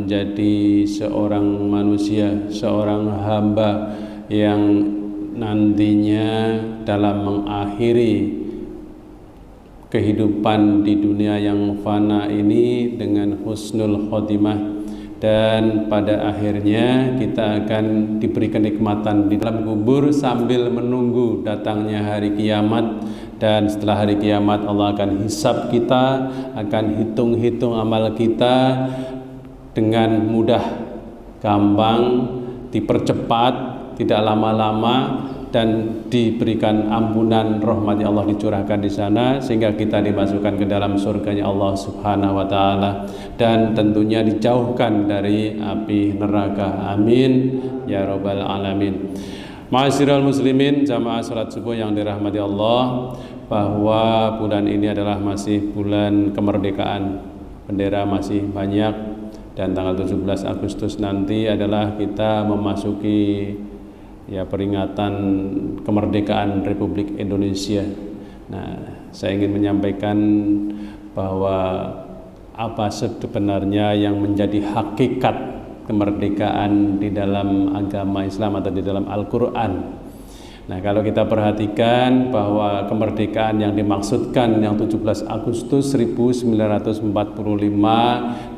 menjadi seorang manusia, seorang hamba yang nantinya dalam mengakhiri kehidupan di dunia yang fana ini dengan husnul khotimah, dan pada akhirnya kita akan diberi kenikmatan di dalam kubur sambil menunggu datangnya hari kiamat. Dan setelah hari kiamat Allah akan hisab kita, akan hitung-hitung amal kita dengan mudah, gampang, dipercepat, tidak lama-lama, dan diberikan ampunan rahmat Allah dicurahkan di sana sehingga kita dimasukkan ke dalam surganya Allah Subhanahu wa taala, dan tentunya dijauhkan dari api neraka. Amin ya rabbal alamin. Ma'asyiral muslimin, jamaah salat subuh yang dirahmati Allah, bahwa bulan ini adalah masih bulan kemerdekaan. Bendera masih banyak, dan tanggal 17 Agustus nanti adalah kita memasuki peringatan kemerdekaan Republik Indonesia. Nah, saya ingin menyampaikan bahwa apa sebenarnya yang menjadi hakikat kemerdekaan di dalam agama Islam atau di dalam Al-Quran. Nah, kalau kita perhatikan bahwa kemerdekaan yang dimaksudkan yang 17 Agustus 1945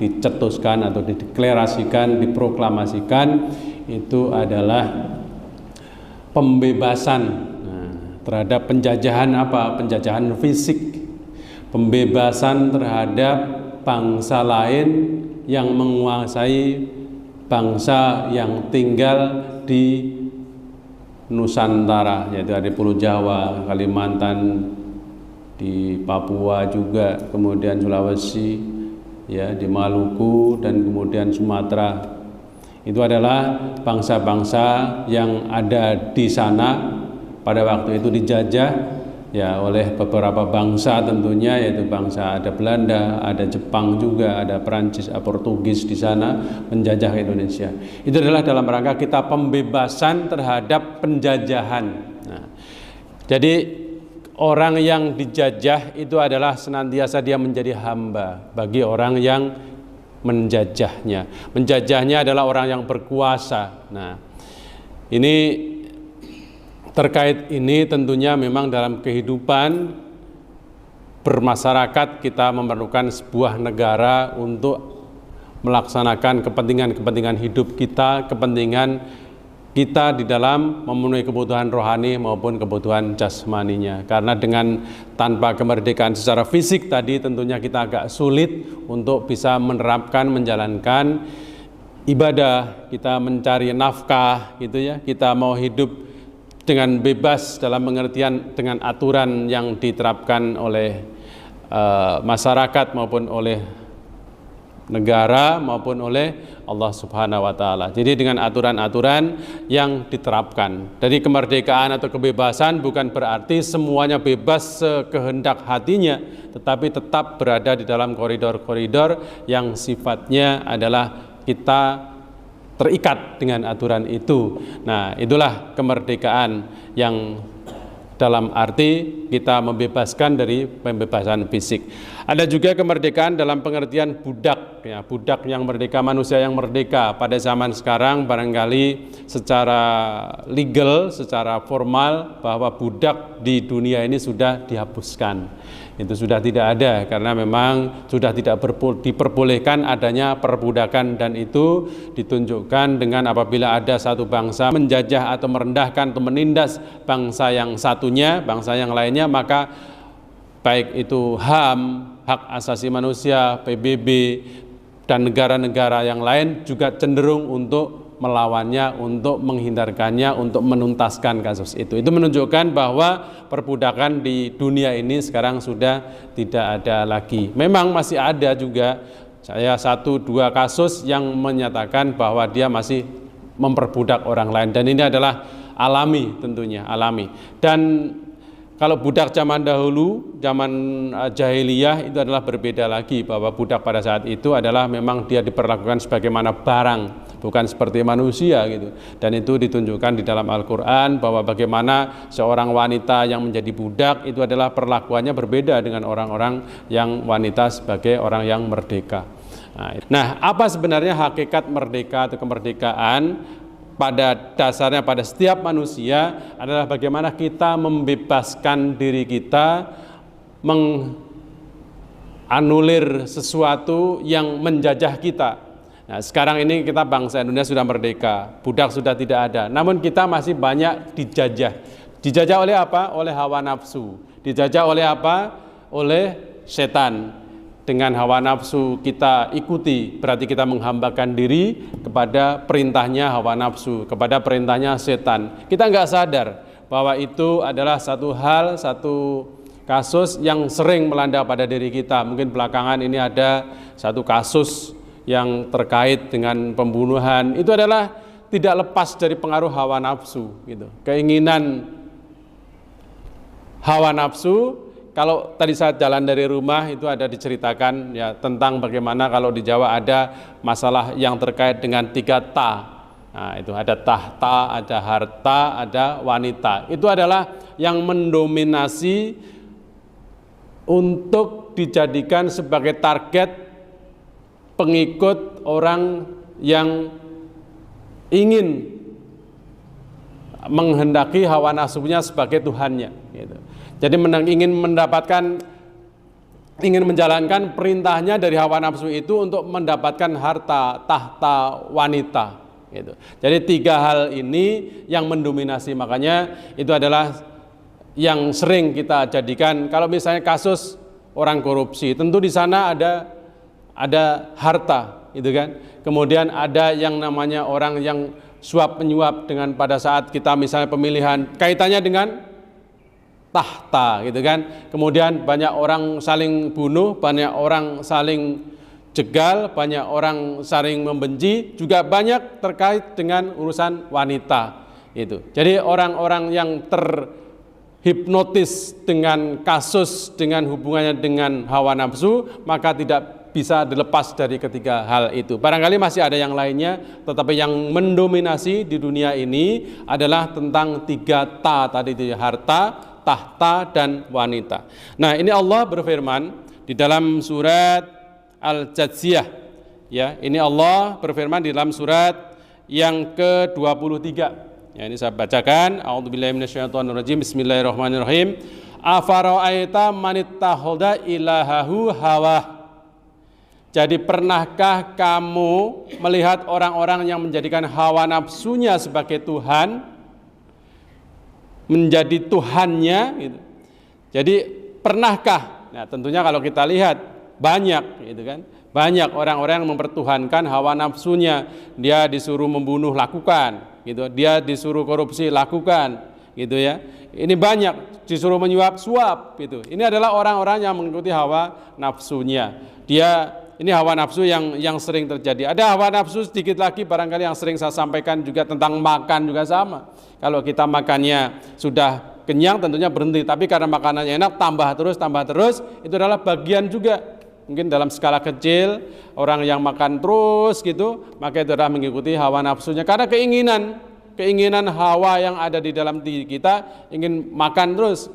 dicetuskan atau dideklarasikan, diproklamasikan, itu adalah pembebasan terhadap penjajahan apa? Penjajahan fisik, pembebasan terhadap bangsa lain yang menguasai bangsa yang tinggal di Nusantara, yaitu di Pulau Jawa, Kalimantan, di Papua juga, kemudian Sulawesi, di Maluku, dan kemudian Sumatera. Itu adalah bangsa-bangsa yang ada di sana pada waktu itu dijajah oleh beberapa bangsa tentunya, yaitu bangsa ada Belanda, ada Jepang juga, ada Perancis, Portugis di sana menjajah Indonesia. Itu adalah dalam rangka kita pembebasan terhadap penjajahan. Nah, jadi orang yang dijajah itu adalah senantiasa dia menjadi hamba bagi orang yang menjajahnya. Menjajahnya adalah orang yang berkuasa. Nah, ini terkait ini tentunya memang dalam kehidupan bermasyarakat kita memerlukan sebuah negara untuk melaksanakan kepentingan-kepentingan hidup kita, kepentingan kita di dalam memenuhi kebutuhan rohani maupun kebutuhan jasmaninya. Karena dengan tanpa kemerdekaan secara fisik tadi tentunya kita agak sulit untuk bisa menerapkan, menjalankan ibadah, kita mencari nafkah gitu ya, kita mau hidup dengan bebas dalam pengertian dengan aturan yang diterapkan oleh masyarakat maupun oleh negara maupun oleh Allah Subhanahu wa taala. Jadi dengan aturan-aturan yang diterapkan. Dari kemerdekaan atau kebebasan bukan berarti semuanya bebas sekehendak hatinya, tetapi tetap berada di dalam koridor-koridor yang sifatnya adalah kita terikat dengan aturan itu. Nah, itulah kemerdekaan yang dalam arti kita membebaskan dari pembebasan fisik. Ada juga kemerdekaan dalam pengertian budak, budak yang merdeka, manusia yang merdeka. Pada zaman sekarang barangkali secara legal, secara formal bahwa budak di dunia ini sudah dihapuskan. Itu sudah tidak ada karena memang sudah tidak diperbolehkan adanya perbudakan, dan itu ditunjukkan dengan apabila ada satu bangsa menjajah atau merendahkan atau menindas bangsa yang satunya, bangsa yang lainnya, maka baik itu HAM, hak asasi manusia, PBB, dan negara-negara yang lain juga cenderung untuk melawannya, untuk menghindarkannya, untuk menuntaskan kasus itu. Itu menunjukkan bahwa perbudakan di dunia ini sekarang sudah tidak ada lagi. Memang masih ada juga saya 1-2 kasus yang menyatakan bahwa dia masih memperbudak orang lain, dan ini adalah alami, tentunya alami. Dan kalau budak zaman dahulu, zaman jahiliyah itu adalah berbeda lagi, bahwa budak pada saat itu adalah memang dia diperlakukan sebagaimana barang, bukan seperti manusia gitu. Dan itu ditunjukkan di dalam Al-Quran bahwa bagaimana seorang wanita yang menjadi budak itu adalah perlakuannya berbeda dengan orang-orang yang wanita sebagai orang yang merdeka. Nah, apa sebenarnya hakikat merdeka atau kemerdekaan? Pada dasarnya pada setiap manusia adalah bagaimana kita membebaskan diri kita, menganulir sesuatu yang menjajah kita. Nah, sekarang ini kita bangsa Indonesia sudah merdeka, budak sudah tidak ada, namun kita masih banyak dijajah. Dijajah oleh apa? Oleh hawa nafsu. Dijajah oleh apa? Oleh setan. Dengan hawa nafsu kita ikuti, berarti kita menghambakan diri kepada perintahnya hawa nafsu, kepada perintahnya setan. Kita nggak sadar bahwa itu adalah satu kasus yang sering melanda pada diri kita. Mungkin belakangan ini ada satu kasus yang terkait dengan pembunuhan. Itu adalah tidak lepas dari pengaruh hawa nafsu, gitu. Keinginan hawa nafsu. Kalau tadi saat jalan dari rumah itu ada diceritakan ya tentang bagaimana kalau di Jawa ada masalah yang terkait dengan 3 ta. Nah, itu ada tahta, ada harta, ada wanita. Itu adalah yang mendominasi untuk dijadikan sebagai target pengikut orang yang ingin menghendaki hawa nafsunya sebagai Tuhannya, gitu. Jadi ingin menjalankan perintahnya dari hawa nafsu itu untuk mendapatkan harta, tahta, wanita, gitu. Jadi 3 hal ini yang mendominasi, makanya itu adalah yang sering kita jadikan. Kalau misalnya kasus orang korupsi, tentu di sana ada harta, gitu kan. Kemudian ada yang namanya orang yang suap menyuap dengan pada saat kita misalnya pemilihan, kaitannya dengan tahta, gitu kan. Kemudian banyak orang saling bunuh, banyak orang saling jegal, banyak orang saling membenci, juga banyak terkait dengan urusan wanita itu. Jadi orang-orang yang terhipnotis dengan kasus, dengan hubungannya dengan hawa nafsu, maka tidak bisa dilepas dari ketiga hal itu. Barangkali masih ada yang lainnya, tetapi yang mendominasi di dunia ini adalah tentang 3 ta tadi itu, harta, tahta, dan wanita. Nah, ini Allah berfirman di dalam surat Al-Jathiyah. Ya, ini Allah berfirman di dalam surat yang ke-23. Ya, ini saya bacakan. A'udzubillahi minasyaitonirrajim. Bismillahirrahmanirrahim. Afara'aita manittakhadha ilahahu hawah. Jadi pernahkah kamu melihat orang-orang yang menjadikan hawa nafsunya sebagai Tuhan, menjadi Tuhannya, gitu. Jadi pernahkah? Nah, tentunya kalau kita lihat banyak, gitu kan. Banyak orang-orang yang mempertuhankan hawa nafsunya. Dia disuruh membunuh, lakukan, gitu. Dia disuruh korupsi, lakukan, gitu ya. Ini banyak, disuruh menyuap, suap, gitu. Ini adalah orang-orang yang mengikuti hawa nafsunya. Ini hawa nafsu yang sering terjadi. Ada hawa nafsu sedikit lagi barangkali yang sering saya sampaikan juga tentang makan juga sama. Kalau kita makannya sudah kenyang tentunya berhenti, tapi karena makanannya enak tambah terus, itu adalah bagian juga. Mungkin dalam skala kecil orang yang makan terus gitu, maka itu adalah mengikuti hawa nafsunya karena keinginan hawa yang ada di dalam diri kita ingin makan terus.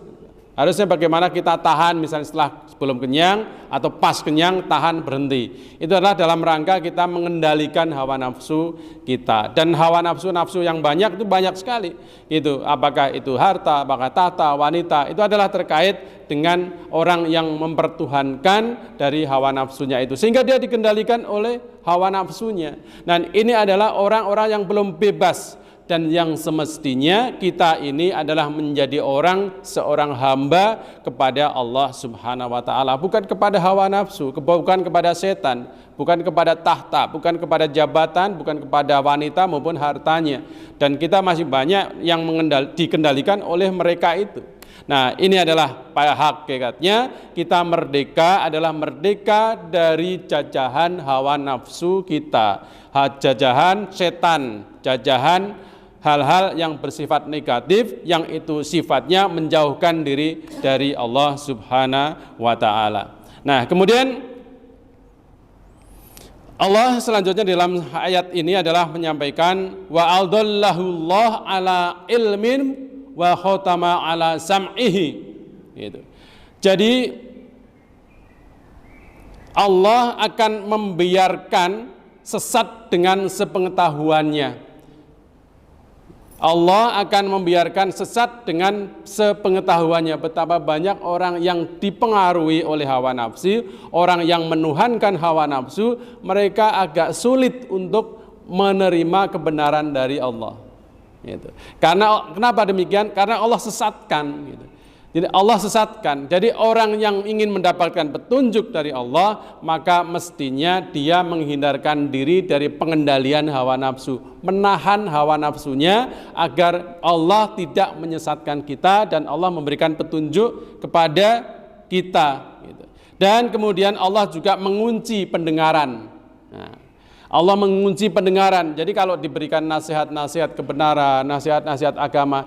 Harusnya bagaimana kita tahan misalnya sebelum kenyang atau pas kenyang tahan berhenti. Itu adalah dalam rangka kita mengendalikan hawa nafsu kita. Dan hawa nafsu yang banyak itu banyak sekali. Itu apakah itu harta, apakah tahta, wanita, itu adalah terkait dengan orang yang mempertuhankan dari hawa nafsunya itu sehingga dia dikendalikan oleh hawa nafsunya. Dan ini adalah orang-orang yang belum bebas. Dan yang semestinya kita ini adalah menjadi seorang hamba kepada Allah Subhanahu wa ta'ala, bukan kepada hawa nafsu, bukan kepada setan, bukan kepada tahta, bukan kepada jabatan, bukan kepada wanita maupun hartanya. Dan kita masih banyak yang dikendalikan oleh mereka itu. Nah, ini adalah pada hakikatnya kita merdeka adalah merdeka dari jajahan hawa nafsu kita, jajahan setan, jajahan hal-hal yang bersifat negatif yang itu sifatnya menjauhkan diri dari Allah Subhanahu wa ta'ala. Nah, kemudian Allah selanjutnya dalam ayat ini adalah menyampaikan wa aldallahullah ala ilmin wa khotama ala sam'ihi, gitu. Jadi Allah akan membiarkan sesat dengan sepengetahuannya. Allah akan membiarkan sesat dengan sepengetahuannya. Betapa banyak orang yang dipengaruhi oleh hawa nafsu, orang yang menuhankan hawa nafsu, mereka agak sulit untuk menerima kebenaran dari Allah. Gitu. Karena kenapa demikian? Karena Allah sesatkan. Gitu. Jadi Allah sesatkan. Jadi orang yang ingin mendapatkan petunjuk dari Allah, maka mestinya dia menghindarkan diri dari pengendalian hawa nafsu, menahan hawa nafsunya agar Allah tidak menyesatkan kita dan Allah memberikan petunjuk kepada kita. Dan kemudian Allah juga mengunci pendengaran. Nah, Allah mengunci pendengaran. Jadi kalau diberikan nasihat-nasihat kebenaran, nasihat-nasihat agama,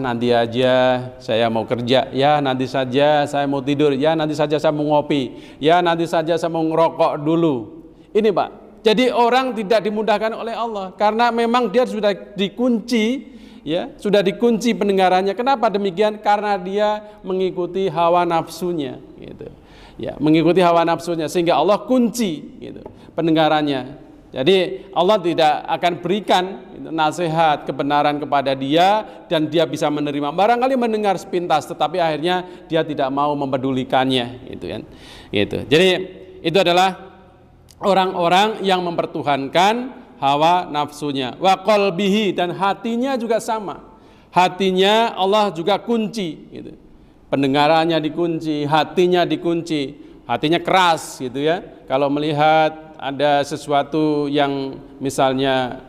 nanti aja saya mau kerja, ya nanti saja saya mau tidur, ya nanti saja saya mau ngopi, ya nanti saja saya mau ngerokok dulu. Ini Pak, jadi orang tidak dimudahkan oleh Allah karena memang dia sudah dikunci, ya sudah dikunci pendengarannya. Kenapa demikian? Karena dia mengikuti hawa nafsunya, gitu. Ya, mengikuti hawa nafsunya sehingga Allah kunci, gitu, pendengarannya. Jadi Allah tidak akan berikan nasihat kebenaran kepada dia dan dia bisa menerima. Barangkali mendengar sepintas, tetapi akhirnya dia tidak mau mempedulikannya, gitu kan? Gitu. Jadi itu adalah orang-orang yang mempertuhankan hawa nafsunya. Wa qalbihi, dan hatinya juga sama. Hatinya Allah juga kunci, gitu. Pendengarannya dikunci, hatinya dikunci. Hatinya keras, gitu ya. Kalau melihat ada sesuatu yang misalnya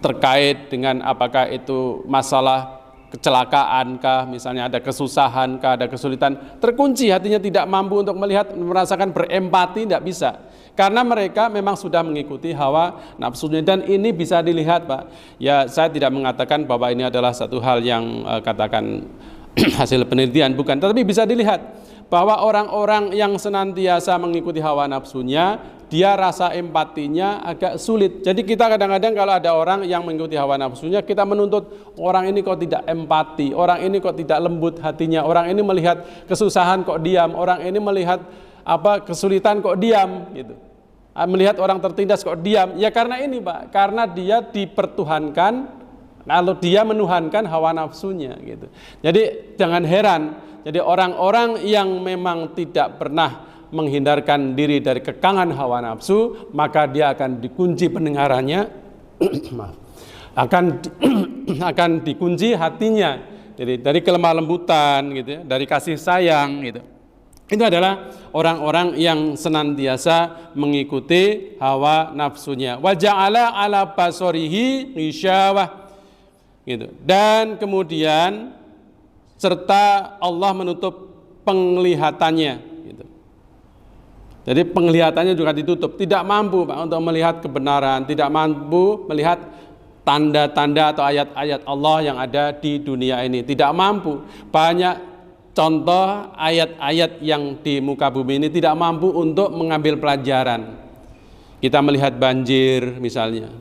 terkait dengan apakah itu masalah kecelakaan kah, misalnya ada kesusahan kah, ada kesulitan, terkunci hatinya, tidak mampu untuk melihat, merasakan, berempati, tidak bisa. Karena mereka memang sudah mengikuti hawa nafsunya, dan ini bisa dilihat Pak. Ya, saya tidak mengatakan bahwa ini adalah satu hal yang katakan hasil penelitian, bukan, tetapi bisa dilihat bahwa orang-orang yang senantiasa mengikuti hawa nafsunya, dia rasa empatinya agak sulit. Jadi kita kadang-kadang kalau ada orang yang mengikuti hawa nafsunya, kita menuntut orang ini kok tidak empati, orang ini kok tidak lembut hatinya, orang ini melihat kesusahan kok diam, orang ini melihat kesulitan kok diam, gitu. Melihat orang tertindas kok diam. Ya karena ini Pak, karena dia dipertuhankan, kalau dia menuhankan hawa nafsunya, gitu. Jadi jangan heran. Jadi orang-orang yang memang tidak pernah menghindarkan diri dari kekangan hawa nafsu, maka dia akan dikunci pendengarannya, akan dikunci hatinya. Jadi dari kelemah lembutan, gitu ya, dari kasih sayang, gitu. Itu adalah orang-orang yang senantiasa mengikuti hawa nafsunya. Wa ja'ala 'ala basarihi ghisyawah, gitu. Dan kemudian serta Allah menutup penglihatannya, gitu. Jadi penglihatannya juga ditutup, tidak mampu Pak untuk melihat kebenaran, tidak mampu melihat tanda-tanda atau ayat-ayat Allah yang ada di dunia ini, tidak mampu. Banyak contoh ayat-ayat yang di muka bumi ini tidak mampu untuk mengambil pelajaran. Kita melihat banjir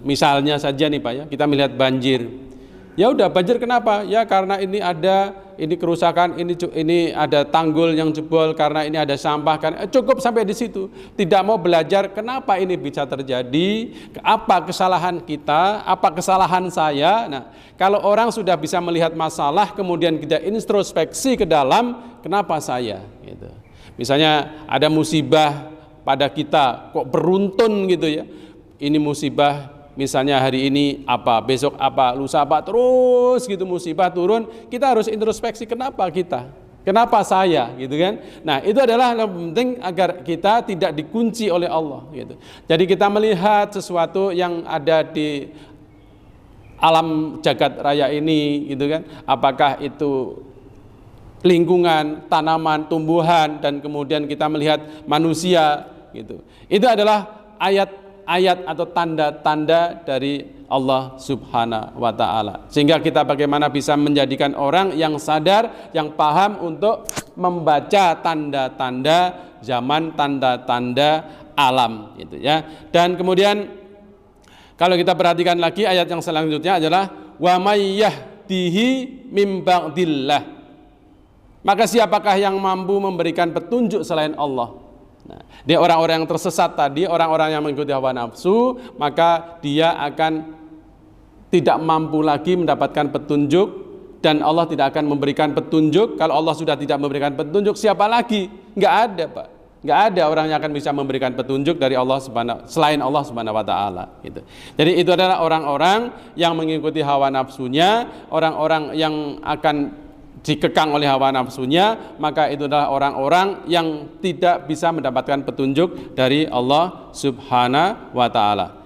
misalnya saja nih Pak ya, kita melihat banjir. Ya udah, banjir kenapa? Ya karena ini kerusakan, ini ada tanggul yang jebol, karena ini ada sampah kan. Cukup sampai di situ. Tidak mau belajar kenapa ini bisa terjadi, apa kesalahan kita, apa kesalahan saya. Nah, kalau orang sudah bisa melihat masalah kemudian kita introspeksi ke dalam, kenapa saya, gitu. Misalnya ada musibah pada kita, kok beruntun gitu ya. Ini musibah misalnya hari ini apa, besok apa, lusa apa, terus gitu musibah turun, kita harus introspeksi kenapa kita, kenapa saya, gitu kan. Nah itu adalah yang penting agar kita tidak dikunci oleh Allah, gitu. Jadi kita melihat sesuatu yang ada di alam jagat raya ini, gitu kan, apakah itu lingkungan, tanaman, tumbuhan, dan kemudian kita melihat manusia, gitu. Itu adalah ayat atau tanda-tanda dari Allah Subhanahu wa ta'ala, sehingga kita bagaimana bisa menjadikan orang yang sadar, yang paham untuk membaca tanda-tanda zaman, tanda-tanda alam, gitu ya. Dan kemudian kalau kita perhatikan lagi ayat yang selanjutnya adalah wa may yahdihi mim ba'dillah, maka siapakah yang mampu memberikan petunjuk selain Allah. Nah, dia orang-orang yang tersesat tadi, orang-orang yang mengikuti hawa nafsu, maka dia akan tidak mampu lagi mendapatkan petunjuk, dan Allah tidak akan memberikan petunjuk. Kalau Allah sudah tidak memberikan petunjuk, siapa lagi? Nggak ada, Pak. Nggak ada orang yang akan bisa memberikan petunjuk dari Allah selain Allah Subhanahu wa taala gitu. Jadi itu adalah orang-orang yang mengikuti hawa nafsunya, orang-orang yang akan dikekang oleh hawa nafsunya, maka itu adalah orang-orang yang tidak bisa mendapatkan petunjuk dari Allah Subhanahu wa taala.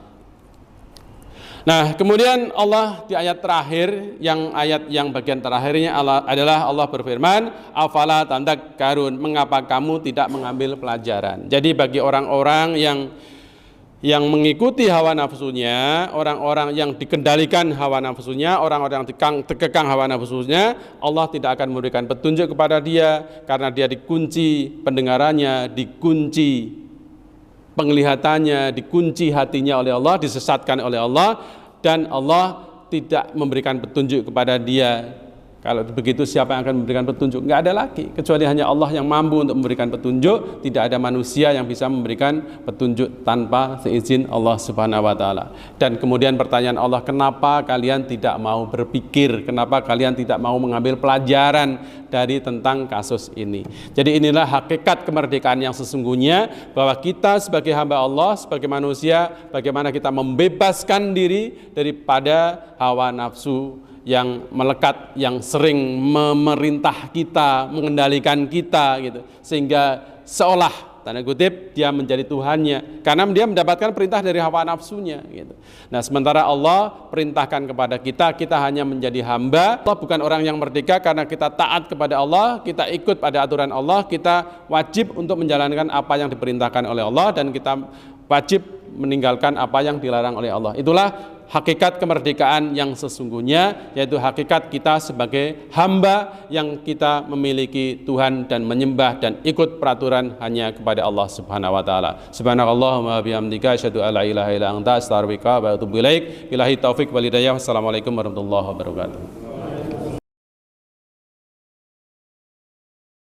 Nah, kemudian Allah di ayat terakhir, ayat yang bagian terakhirnya adalah Allah berfirman, afala tadhakkarun, mengapa kamu tidak mengambil pelajaran. Jadi bagi orang-orang yang mengikuti hawa nafsunya, orang-orang yang dikendalikan hawa nafsunya, orang-orang yang terkekang hawa nafsunya, Allah tidak akan memberikan petunjuk kepada dia, karena dia dikunci pendengarannya, dikunci penglihatannya, dikunci hatinya oleh Allah, disesatkan oleh Allah, dan Allah tidak memberikan petunjuk kepada dia. Kalau begitu siapa yang akan memberikan petunjuk? Nggak ada lagi, kecuali hanya Allah yang mampu untuk memberikan petunjuk. Tidak ada manusia yang bisa memberikan petunjuk tanpa seizin Allah Subhanahu wa taala. Dan kemudian pertanyaan Allah, kenapa kalian tidak mau berpikir? Kenapa kalian tidak mau mengambil pelajaran dari tentang kasus ini? Jadi inilah hakikat kemerdekaan yang sesungguhnya, bahwa kita sebagai hamba Allah, sebagai manusia, bagaimana kita membebaskan diri daripada hawa nafsu yang melekat, yang sering memerintah kita, mengendalikan kita gitu, sehingga seolah tanda kutip dia menjadi Tuhannya, karena dia mendapatkan perintah dari hawa nafsunya gitu. Nah, sementara Allah perintahkan kepada kita, kita hanya menjadi hamba. Allah bukan orang yang merdeka, karena kita taat kepada Allah, kita ikut pada aturan Allah, kita wajib untuk menjalankan apa yang diperintahkan oleh Allah, dan kita wajib meninggalkan apa yang dilarang oleh Allah. Itulah hakikat kemerdekaan yang sesungguhnya, yaitu hakikat kita sebagai hamba yang kita memiliki Tuhan dan menyembah dan ikut peraturan hanya kepada Allah Subhanahu wa taala. Subhanakallahumma bihamdika asyhadu an la ilaha illa anta astaghfiruka wa atubu ilaik. Billahi taufik wal hidayah. Wassalamualaikum warahmatullahi wabarakatuh.